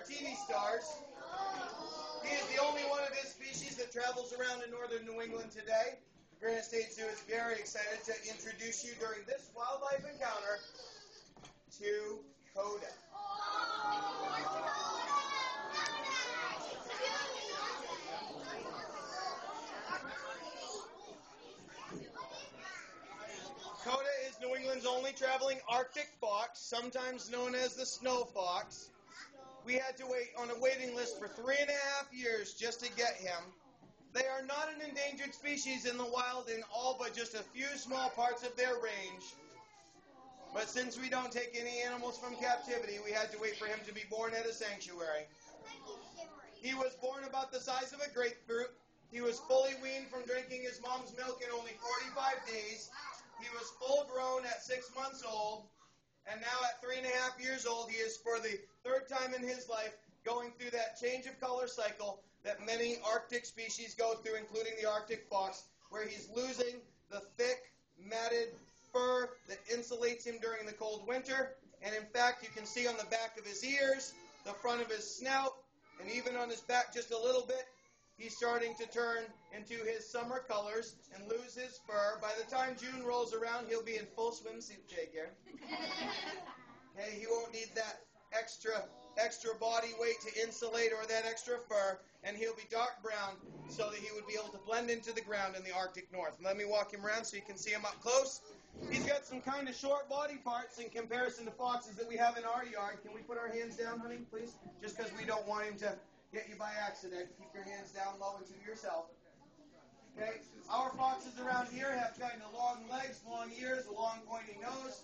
TV stars. He is the only one of his species that travels around in northern New England today. The Granite State Zoo is very excited to introduce you during this wildlife encounter to Coda. Coda is New England's only traveling Arctic fox, sometimes known as the snow fox. We had to wait on a waiting list for 3.5 years just to get him. They are not an endangered species in the wild in all but just a few small parts of their range. But since we don't take any animals from captivity, we had to wait for him to be born at a sanctuary. He was born about the size of a grapefruit. He was fully weaned from drinking his mom's milk in only 45 days. He was full grown at 6 months old. And now at 3.5 years old, he is for the third time in his life going through that change of color cycle that many Arctic species go through, including the Arctic fox, where he's losing the thick, matted fur that insulates him during the cold winter. And in fact, you can see on the back of his ears, the front of his snout, and even on his back just a little bit, he's starting to turn into his summer colors and lose his fur. By the time June rolls around, he'll be in full swimsuit, Jake here. Okay, he won't need that extra body weight to insulate or that extra fur, and he'll be dark brown so that he would be able to blend into the ground in the Arctic North. Let me walk him around so you can see him up close. He's got some kind of short body parts in comparison to foxes that we have in our yard. Can we put our hands down, honey, please? Just because we don't want him to get you by accident. Keep your hands down low and to yourself. Okay, our foxes around here have kind of long legs, long ears, a long pointy nose.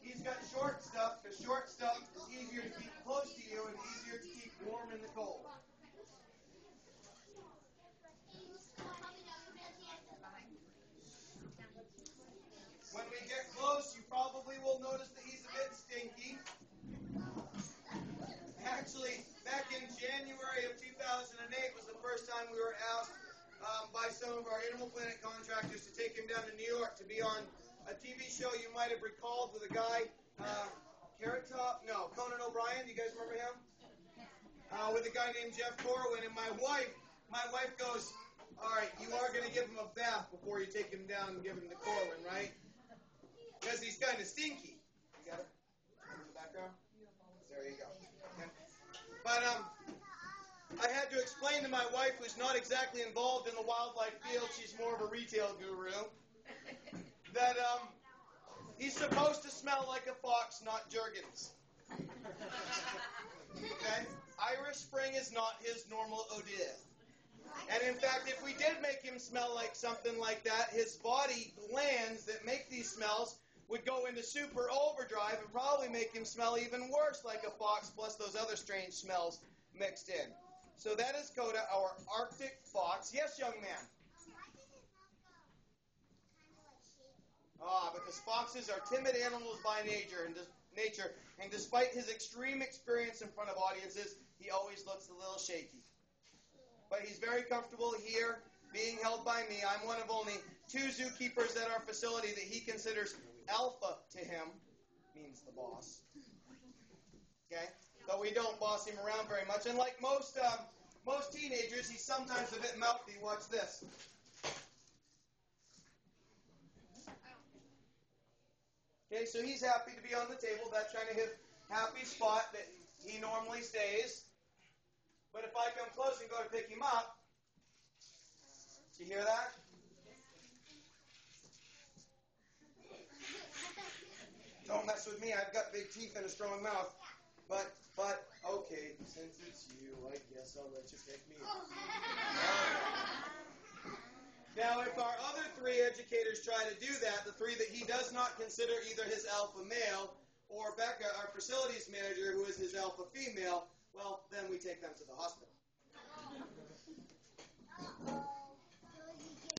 He's got short stuff, because short stuff is easier to keep close to you and easier to keep warm in the cold. When we get close, you probably will notice that he's a bit stinky. Actually, back in January of 2008 was the first time we were asked by some of our Animal Planet contractors to take him down to New York to be on a TV show you might have recalled with a guy, Conan O'Brien. Do you guys remember him? With a guy named Jeff Corwin. And my wife goes, all right, you are going to give him a bath before you take him down and give him the Corwin, right? Because he's kind of stinky. You got it? In the background? There you go. Okay. But I had to explain to my wife, who's not exactly involved in the wildlife field, she's more of a retail guru, that he's supposed to smell like a fox, not Jergens. Okay? Irish Spring is not his normal odor. And in fact, if we did make him smell like something like that, his body glands that make these smells would go into super overdrive and probably make him smell even worse like a fox, plus those other strange smells mixed in. So that is Coda, our Arctic fox. Yes, young man? Because foxes are timid animals by nature, and despite his extreme experience in front of audiences, he always looks a little shaky. But he's very comfortable here, being held by me. I'm one of only 2 zookeepers at our facility that he considers alpha to him, means the boss. Okay? But we don't boss him around very much. And like most teenagers, he's sometimes a bit mouthy. Watch this. Okay, so he's happy to be on the table. That's kind of his happy spot that he normally stays. But if I come close and go to pick him up, do you hear that? Don't mess with me. I've got big teeth and a strong mouth. But, okay, since it's you, I guess I'll let you pick me up. Now, if our other 3 educators try to do that, the 3 that he does not consider either his alpha male, or Becca, our facilities manager, who is his alpha female, well, then we take them to the hospital.